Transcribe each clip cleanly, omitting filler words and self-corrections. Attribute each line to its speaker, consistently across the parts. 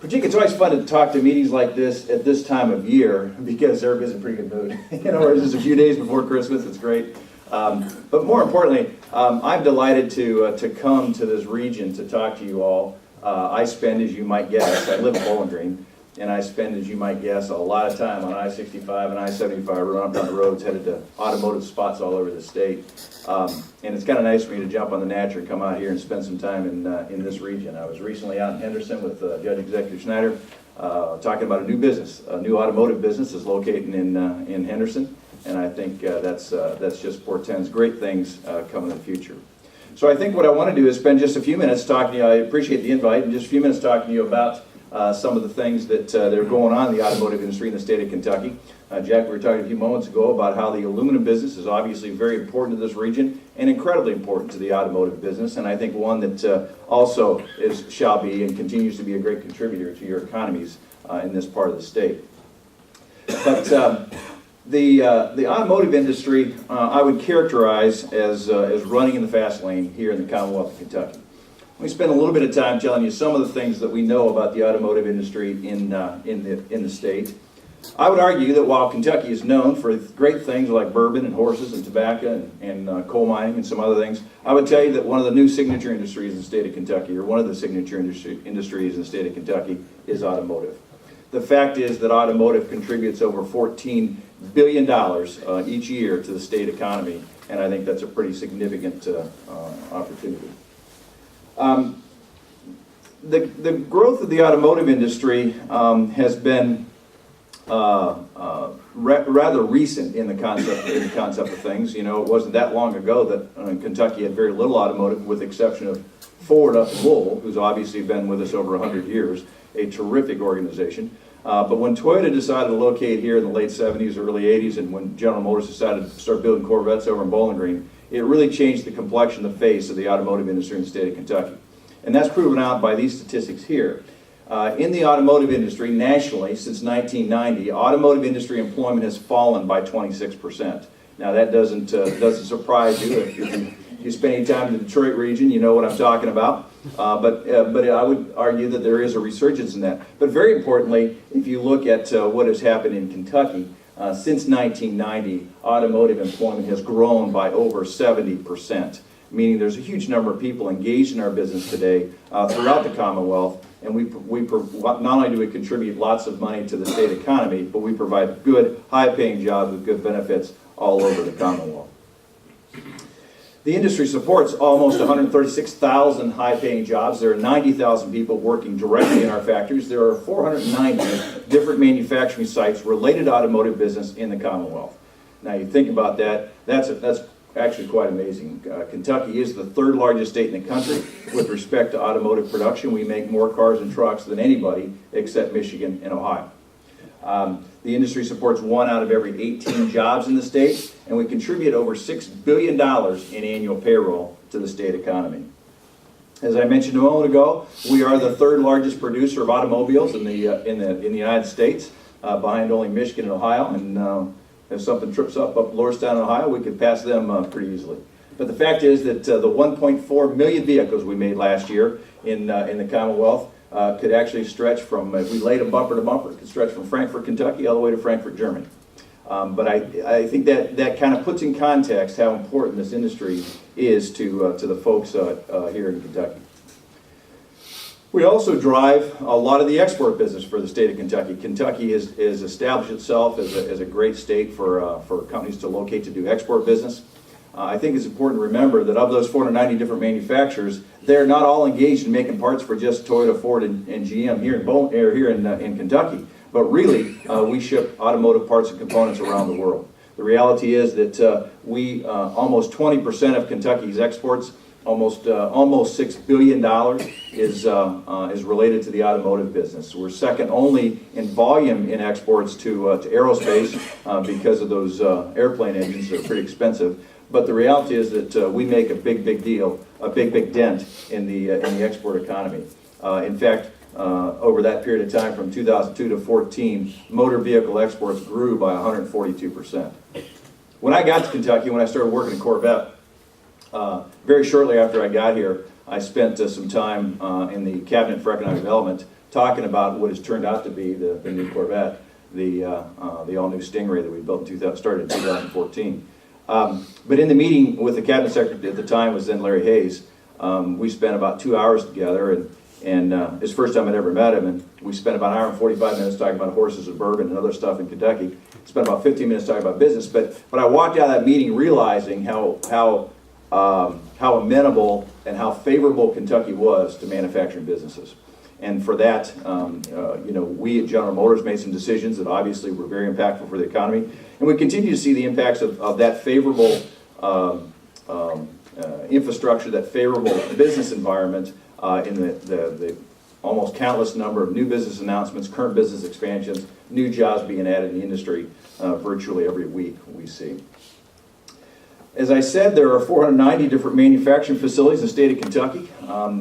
Speaker 1: particularly, it's always fun to talk to meetings like this at this time of year because everybody's in a pretty good mood. You know, whereas just a few days before Christmas, it's great. But more importantly, I'm delighted to come to this region to talk to you all. I spend, as you might guess, I live in Bowling Green, and I spend, as you might guess, a lot of time on I-65 and I-75, running up down the roads, headed to automotive spots all over the state. And it's kind of nice for me to jump on the Natcher and come out here and spend some time in this region. I was recently out in Henderson with Judge Executive Schneider, talking about a new business. A new automotive business is located in Henderson, and I think that's just portends great things coming in the future. So I think what I want to do is spend just a few minutes talking to you. I appreciate the invite, and just a few minutes talking to you about some of the things that are going on in the automotive industry in the state of Kentucky. Jack, we were talking a few moments ago about how the aluminum business is obviously very important to this region and incredibly important to the automotive business, and I think one that also shall be and continues to be a great contributor to your economies in this part of the state. But the automotive industry I would characterize as running in the fast lane here in the Commonwealth of Kentucky. We spend a little bit of time telling you some of the things that we know about the automotive industry in the state. I would argue that while Kentucky is known for great things like bourbon and horses and tobacco and coal mining and some other things, I would tell you that one of the new signature industries in the state of Kentucky, or one of the signature industries in the state of Kentucky, is automotive. The fact is that automotive contributes over $14 billion each year to the state economy, and I think that's a pretty significant opportunity. The growth of the automotive industry has been rather recent in the concept of things. You know, it wasn't that long ago that Kentucky had very little automotive, with the exception of Ford up in Louisville, who's obviously been with us over 100 years, a terrific organization. But when Toyota decided to locate here in the late 70s, early 80s, and when General Motors decided to start building Corvettes over in Bowling Green, it really changed the complexion, the face of the automotive industry in the state of Kentucky. And that's proven out by these statistics here. In the automotive industry nationally, since 1990, automotive industry employment has fallen by 26%. Now that doesn't surprise you. If you spend any time in the Detroit region, you know what I'm talking about. But I would argue that there is a resurgence in that. But very importantly, if you look at what has happened in Kentucky, since 1990, automotive employment has grown by over 70%, meaning there's a huge number of people engaged in our business today throughout the Commonwealth, and not only do we contribute lots of money to the state economy, but we provide good, high-paying jobs with good benefits all over the Commonwealth. The industry supports almost 136,000 high-paying jobs. There are 90,000 people working directly in our factories. There are 490 different manufacturing sites related to automotive business in the Commonwealth. Now you think about that, that's actually quite amazing. Kentucky is the third largest state in the country with respect to automotive production. We make more cars and trucks than anybody except Michigan and Ohio. The industry supports 1 out of every 18 jobs in the state, and we contribute over $6 billion in annual payroll to the state economy. As I mentioned a moment ago, we are the third largest producer of automobiles in the United States, behind only Michigan and Ohio. And if something trips up Lordstown, Ohio, we could pass them pretty easily. But the fact is that the 1.4 million vehicles we made last year in the Commonwealth could actually stretch from, if we laid them bumper to bumper, it could stretch from Frankfurt, Kentucky, all the way to Frankfurt, Germany. But I think that kind of puts in context how important this industry is to the folks here in Kentucky. We also drive a lot of the export business for the state of Kentucky. Kentucky has established itself as a great state for companies to locate to do export business. I think it's important to remember that of those 490 different manufacturers, they're not all engaged in making parts for just Toyota, Ford, and GM here in Kentucky. But really, we ship automotive parts and components around the world. The reality is that almost 20% of Kentucky's exports, almost $6 billion, is related to the automotive business. We're second only in volume in exports to aerospace because of those airplane engines that are pretty expensive. But the reality is that we make a big dent in the export economy. In fact, over that period of time, from 2002 to 2014, motor vehicle exports grew by 142%. When I got to Kentucky, when I started working in Corvette, very shortly after I got here, I spent some time in the Cabinet for Economic Development talking about what has turned out to be the new Corvette, the all-new Stingray that we built started in 2014. But in the meeting with the cabinet secretary at the time was then Larry Hayes. We spent about 2 hours together, and it's the first time I'd ever met him, and we spent about an hour and 45 minutes talking about horses and bourbon and other stuff in Kentucky. Spent about 15 minutes talking about business, but I walked out of that meeting realizing how amenable and how favorable Kentucky was to manufacturing businesses. And for that, we at General Motors made some decisions that obviously were very impactful for the economy. And we continue to see the impacts of that favorable infrastructure, that favorable business environment in the almost countless number of new business announcements, current business expansions, new jobs being added in the industry virtually every week we see. As I said, there are 490 different manufacturing facilities in the state of Kentucky.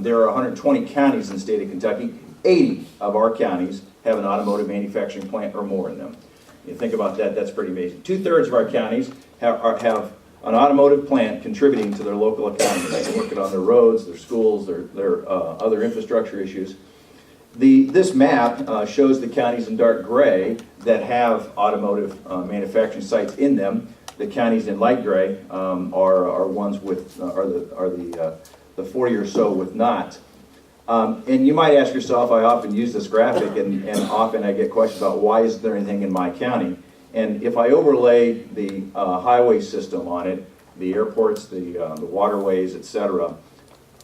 Speaker 1: There are 120 counties in the state of Kentucky. 80 of our counties have an automotive manufacturing plant or more in them. You think about that, that's pretty amazing. 2/3 of our counties have an automotive plant contributing to their local economy. They're working on their roads, their schools, their other infrastructure issues. This map shows the counties in dark gray that have automotive manufacturing sites in them. The counties in light gray are ones with the 40 or so with not. And you might ask yourself, I often use this graphic, and often I get questions about why isn't there anything in my county? And if I overlay the highway system on it, the airports, the waterways, etc.,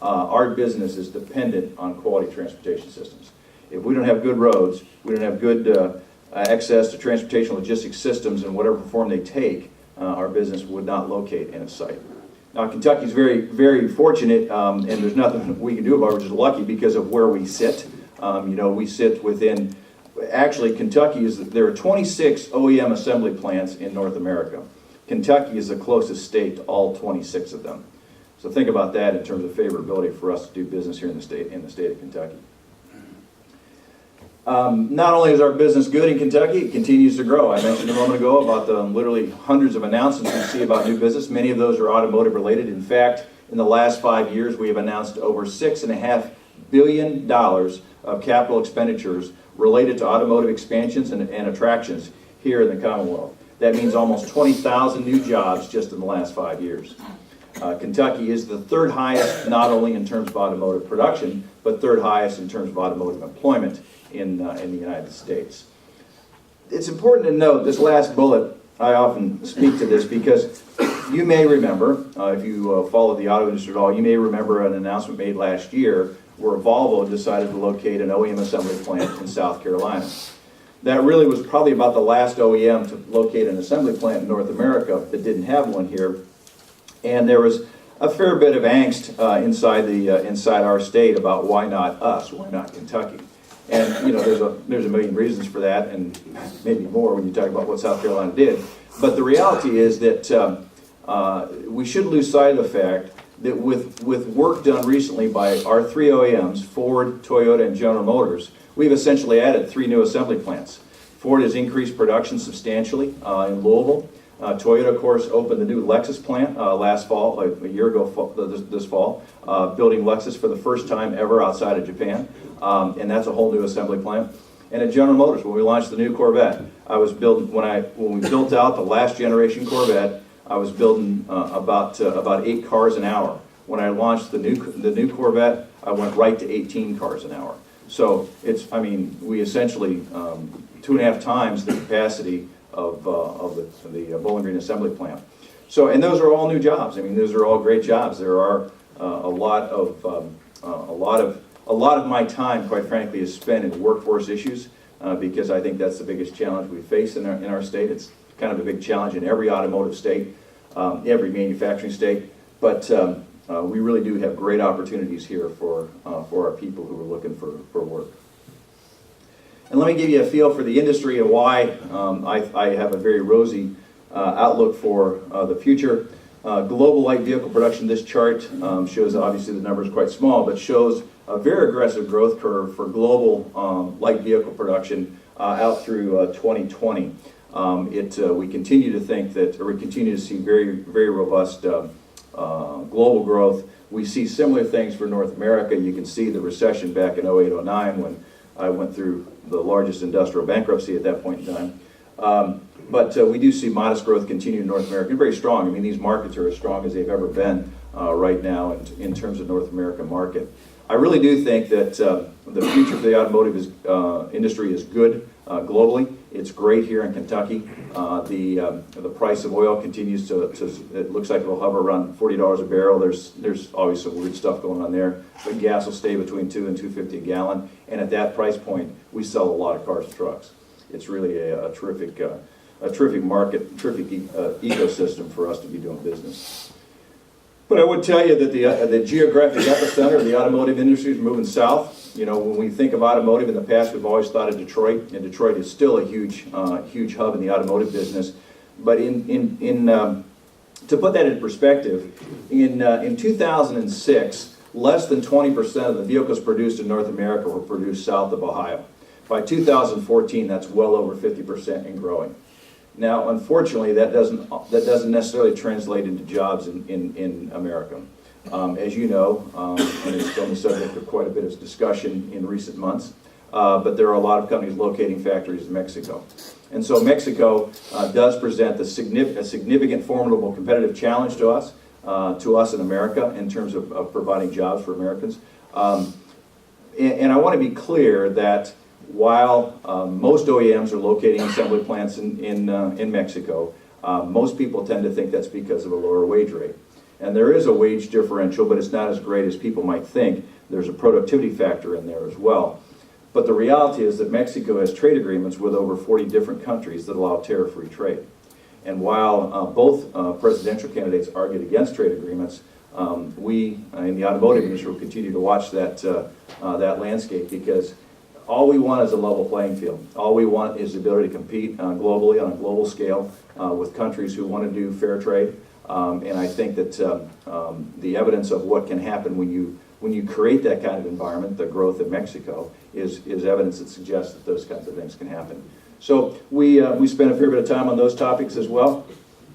Speaker 1: our business is dependent on quality transportation systems. If we don't have good roads, we don't have good access to transportation logistics systems in whatever form they take, our business would not locate in a site. Now, Kentucky's very, very fortunate, and there's nothing we can do about it. We're just lucky because of where we sit. We sit within, actually, there are 26 OEM assembly plants in North America. Kentucky is the closest state to all 26 of them. So think about that in terms of favorability for us to do business here in the state of Kentucky. Not only is our business good in Kentucky, it continues to grow. I mentioned a moment ago about the literally hundreds of announcements we see about new business. Many of those are automotive related. In fact, in the last 5 years, we have announced over $6.5 billion of capital expenditures related to automotive expansions and attractions here in the Commonwealth. That means almost 20,000 new jobs just in the last 5 years. Kentucky is the third highest, not only in terms of automotive production, but third highest in terms of automotive employment in the United States. It's important to note this last bullet. I often speak to this because you may remember, if you follow the auto industry at all, you may remember an announcement made last year where Volvo decided to locate an OEM assembly plant in South Carolina. That really was probably about the last OEM to locate an assembly plant in North America that didn't have one here. And there was a fair bit of angst inside our state about why not us, why not Kentucky. And there's a million reasons for that, and maybe more when you talk about what South Carolina did. But the reality is that we shouldn't lose sight of the fact that with work done recently by our 3 OEMs, Ford, Toyota, and General Motors, we've essentially added 3 new assembly plants. Ford has increased production substantially in Louisville. Toyota, of course, opened the new Lexus plant last fall, a year ago this fall, building Lexus for the first time ever outside of Japan, and that's a whole new assembly plant. And at General Motors, when we launched the new Corvette, when we built out the last generation Corvette, I was building about 8 cars an hour. When I launched the new Corvette, I went right to 18 cars an hour. So we essentially 2.5 times the capacity of the Bowling Green assembly plant. So, and those are all new jobs. Those are all great jobs. There are a lot of my time, quite frankly, is spent in workforce issues because I think that's the biggest challenge we face in our state. It's kind of a big challenge in every automotive state, every manufacturing state. But we really do have great opportunities here for our people who are looking for work. And let me give you a feel for the industry and why I have a very rosy outlook for the future. Global light vehicle production, this chart shows, obviously the number is quite small, but shows a very aggressive growth curve for global light vehicle production out through 2020. We continue to think that, or we continue to see very, very robust global growth. We see similar things for North America. You can see the recession back in 08, 09 when I went through the largest industrial bankruptcy at that point in time. But we do see modest growth continue in North America, very strong. I mean, these markets are as strong as they've ever been right now in terms of North American market. I really do think that the future for the automotive industry is good globally. It's great here in Kentucky. The price of oil continues to it looks like it'll hover around $40 a barrel. There's always some weird stuff going on there, but gas will stay between $2 and $2.50 a gallon. And at that price point, we sell a lot of cars and trucks. It's really a terrific market, terrific ecosystem for us to be doing business. But I would tell you that the geographic epicenter of the automotive industry is moving south. You know, when we think of automotive in the past, we've always thought of Detroit, and Detroit is still a huge hub in the automotive business. But to put that in perspective, in 2006, less than 20% of the vehicles produced in North America were produced south of Ohio. By 2014, that's well over 50% and growing. Now, unfortunately, that doesn't necessarily translate into jobs in America. As you know, and it's been the subject of quite a bit of discussion in recent months, but there are a lot of companies locating factories in Mexico. And so Mexico does present a significant, formidable competitive challenge to us in America in terms of providing jobs for Americans. And I want to be clear that while most OEMs are locating assembly plants in Mexico, most people tend to think that's because of a lower wage rate. And there is a wage differential, but it's not as great as people might think. There's a productivity factor in there as well. But the reality is that Mexico has trade agreements with over 40 different countries that allow tariff-free trade. And while both presidential candidates argued against trade agreements, we in the automotive industry will continue to watch that landscape, because all we want is a level playing field. All we want is the ability to compete globally on a global scale with countries who want to do fair trade. And I think that the evidence of what can happen when you create that kind of environment, the growth in Mexico, is evidence that suggests that those kinds of things can happen. So we spent a fair bit of time on those topics as well,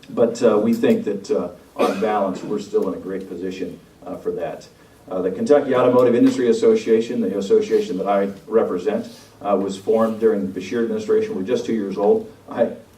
Speaker 1: but we think that on balance we're still in a great position for that. The Kentucky Automotive Industry Association, the association that I represent, was formed during the Beshear administration. We're just 2 years old.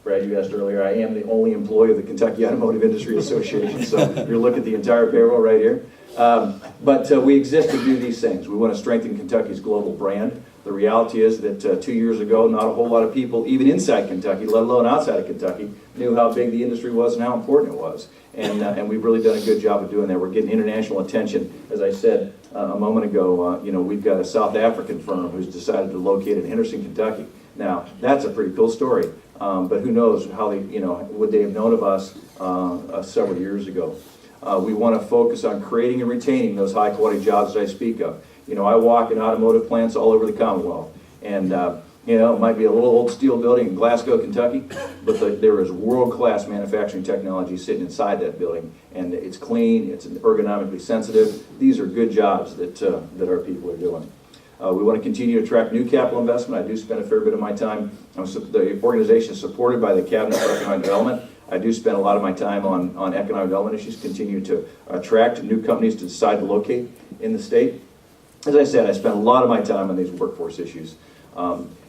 Speaker 1: Brad, you asked earlier, I am the only employee of the Kentucky Automotive Industry Association, so you're looking at the entire payroll right here. But we exist to do these things. We want to strengthen Kentucky's global brand. The reality is that 2 years ago, not a whole lot of people, even inside Kentucky, let alone outside of Kentucky, knew how big the industry was and how important it was. And we've really done a good job of doing that. We're getting international attention. As I said a moment ago, we've got a South African firm who's decided to locate in Henderson, Kentucky. Now, that's a pretty cool story, but who knows how they, would they have known of us several years ago. We want to focus on creating and retaining those high-quality jobs that I speak of. I walk in automotive plants all over the Commonwealth, and it might be a little old steel building in Glasgow, Kentucky, but there is world-class manufacturing technology sitting inside that building, and it's clean, it's ergonomically sensitive. These are good jobs that our people are doing. We want to continue to attract new capital investment. I do spend a fair bit of my time. The organization is supported by the Cabinet for Economic Development. I do spend a lot of my time on economic development issues, continue to attract new companies to decide to locate in the state. As I said, I spend a lot of my time on these workforce issues.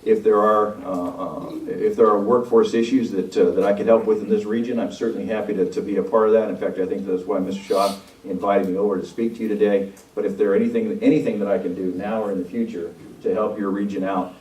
Speaker 1: If there are workforce issues that I can help with in this region, I'm certainly happy to be a part of that. In fact, I think that's why Mr. Shaw invited me over to speak to you today. But if there are anything that I can do now or in the future to help your region out,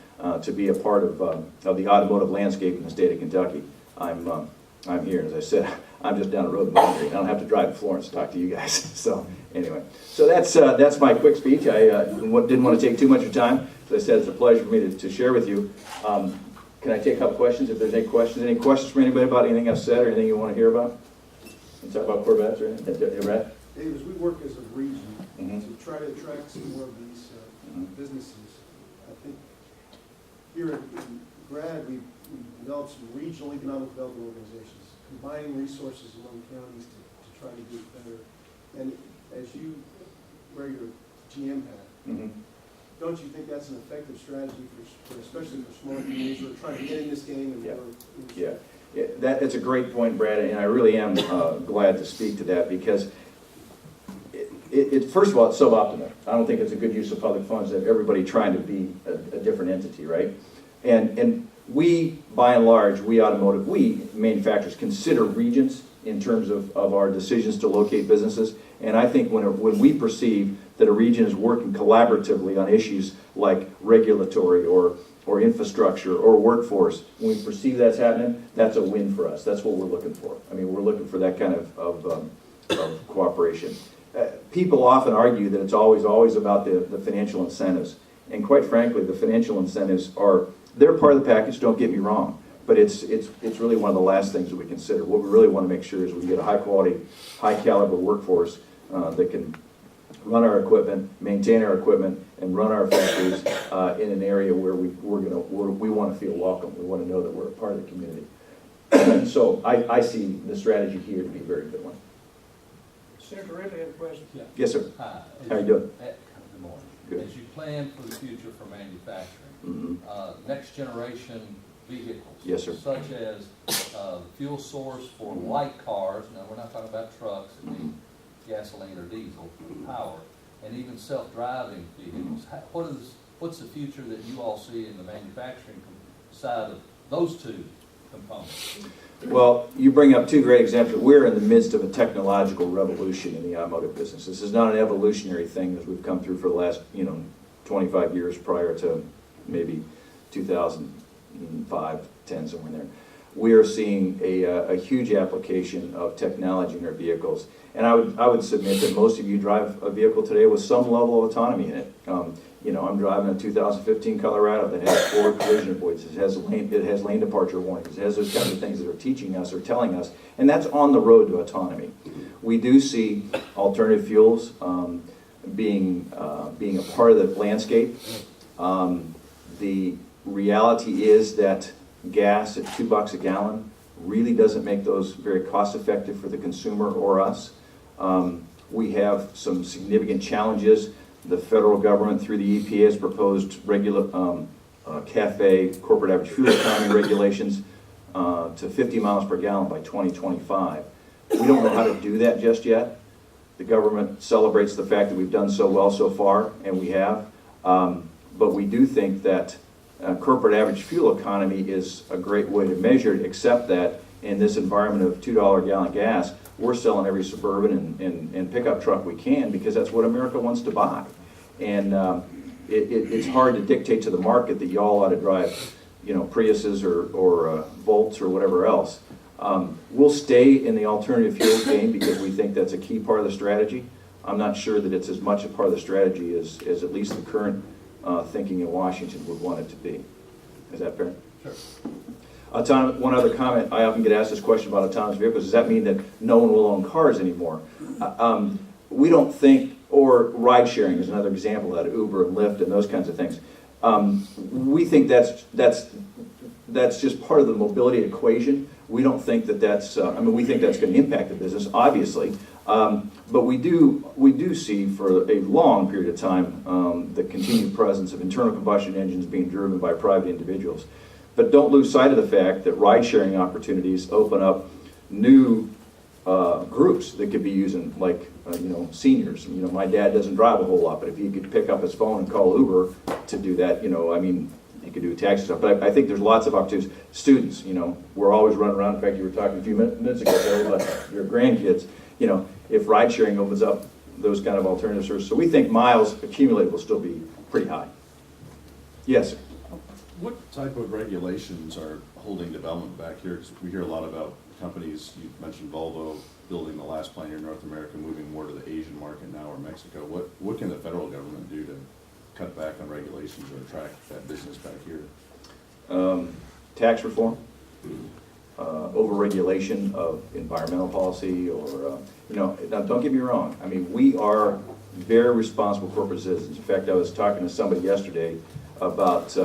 Speaker 1: to be a part of the automotive landscape in the state of Kentucky, I'm here. As I said, I'm just down the road in Montgomery. I don't have to drive to Florence to talk to you guys. So anyway, so that's my quick speech. I didn't want to take too much of your time. As I said, it's a pleasure for me to share with you. Can I take a couple questions if there's any questions? Any questions from anybody about anything I've said or anything you want to hear about? Can talk about Corvettes or anything? Brad?
Speaker 2: Dave, as we work as a region to try to attract some more of these businesses, I think here in Brad, we've developed some regional economic development organizations, combining resources among counties to try to do it better. And as you wear your GM hat, don't you think that's an effective strategy for especially for smaller communities who are trying to get in this game? And
Speaker 1: That's a great point, Brad, and I really am glad to speak to that, because first of all, it's suboptimal. I don't think it's a good use of public funds that everybody trying to be a different entity, right? And we, by and large, we automotive, we manufacturers consider regions in terms of our decisions to locate businesses. And I think when we perceive that a region is working collaboratively on issues like regulatory or infrastructure or workforce, when we perceive that's happening, that's a win for us. That's what we're looking for. I mean, we're looking for that kind of cooperation. People often argue that it's always about the financial incentives. And quite frankly, the financial incentives they're part of the package, don't get me wrong. But it's really one of the last things that we consider. What we really want to make sure is we get a high quality, high caliber workforce that can run our equipment, maintain our equipment, and run our factories in an area where we want to feel welcome. We want to know that we're a part of the community. So I see the strategy here to be a very good one.
Speaker 3: Senator Ridley had a question.
Speaker 4: Yeah.
Speaker 1: Yes, sir.
Speaker 4: Hi.
Speaker 1: How you doing?
Speaker 4: Good morning.
Speaker 1: Good.
Speaker 4: As you plan for the future for manufacturing, next generation vehicles.
Speaker 1: Yes, sir.
Speaker 4: Such as fuel source for light cars, now we're not talking about trucks that need gasoline or diesel power, and even self-driving vehicles. What's the future that you all see in the manufacturing side of those two components?
Speaker 1: Well, you bring up two great examples. We're in the midst of a technological revolution in the automotive business. This is not an evolutionary thing that we've come through for the last, 25 years prior to maybe 2005, 10, somewhere in there. We are seeing a huge application of technology in our vehicles. And I would submit that most of you drive a vehicle today with some level of autonomy in it. I'm driving a 2015 Colorado that has forward collision avoidance. It has lane departure warnings. It has those kinds of things that are teaching us or telling us, and that's on the road to autonomy. We do see alternative fuels being a part of the landscape. The reality is that gas at $2 a gallon really doesn't make those very cost effective for the consumer or us. We have some significant challenges. The federal government through the EPA has proposed CAFE, corporate average fuel economy regulations to 50 miles per gallon by 2025. We don't know how to do that just yet. The government celebrates the fact that we've done so well so far, and we have. But we do think that corporate average fuel economy is a great way to measure it, except that in this environment of $2 a gallon gas, we're selling every Suburban and pickup truck we can because that's what America wants to buy. And it's hard to dictate to the market that y'all ought to drive, Priuses or Volts or whatever else. We'll stay in the alternative fuel game because we think that's a key part of the strategy. I'm not sure that it's as much a part of the strategy as at least the current thinking in Washington would want it to be. Is that fair?
Speaker 4: Sure.
Speaker 1: One other comment, I often get asked this question about autonomous vehicles. Does that mean that no one will own cars anymore? We don't think, or ride sharing is another example of that, Uber and Lyft and those kinds of things. We think that's just part of the mobility equation. We don't think that that's, we think that's going to impact the business, obviously. But we do see for a long period of time the continued presence of internal combustion engines being driven by private individuals. But don't lose sight of the fact that ride-sharing opportunities open up new groups that could be using, like seniors. My dad doesn't drive a whole lot, but if he could pick up his phone and call Uber to do that, he could do taxi stuff. But I think there's lots of opportunities. Students, we're always running around. In fact, you were talking a few minutes ago about your grandkids. If ride-sharing opens up those kind of alternative services, so we think miles accumulated will still be pretty high. Yes, sir.
Speaker 5: What type of regulations are holding development back here? 'Cause we hear a lot about companies, you mentioned Volvo building the last plant here in North America, moving more to the Asian market now or Mexico. What can the federal government do to cut back on regulations or attract that business back here?
Speaker 1: Tax reform, over-regulation of environmental policy, or, now don't get me wrong. We are very responsible corporate citizens. In fact, I was talking to somebody yesterday about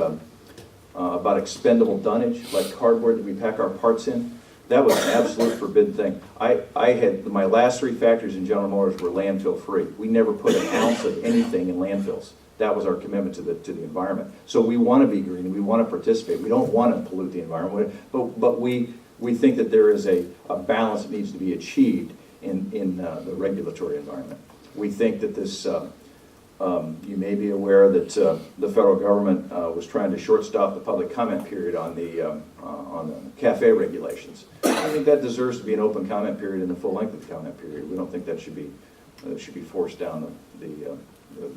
Speaker 1: expendable dunnage, like cardboard that we pack our parts in. That was an absolute forbidden thing. I had, my last 3 factories in General Motors were landfill free. We never put an ounce of anything in landfills. That was our commitment to the environment. So we want to be green, we want to participate. We don't want to pollute the environment, but we think that there is a balance that needs to be achieved in the regulatory environment. We think that this, you may be aware that the federal government was trying to short stop the public comment period on the cafe regulations. I think that deserves to be an open comment period and the full length of the comment period. We don't think that should be forced down the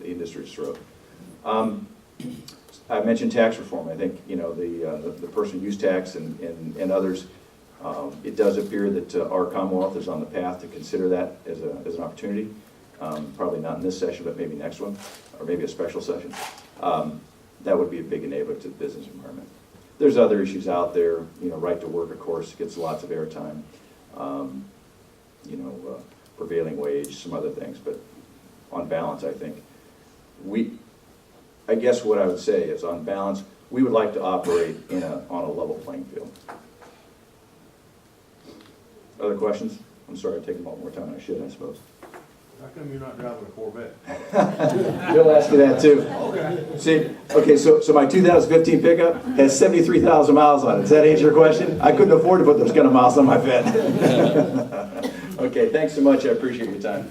Speaker 1: industry's throat. I mentioned tax reform. I think, you know, the personal use tax and others, it does appear that our Commonwealth is on the path to consider that as an opportunity. Probably not in this session, but maybe next one, or maybe a special session. That would be a big enabler to the business environment. There's other issues out there, you know, right to work, of course, gets lots of airtime. You know, prevailing wage, some other things, but on balance, I think I guess what I would say is, on balance, we would like to operate on a level playing field. Other questions? I'm sorry, I've taken a lot more time than I should, I suppose.
Speaker 6: How come you're not driving a Corvette?
Speaker 1: Bill asked me that too.
Speaker 6: Okay.
Speaker 1: See, okay, so my 2015 pickup has 73,000 miles on it. Does that answer your question? I couldn't afford to put those kind of miles on my Fed. Okay, thanks so much. I appreciate your time.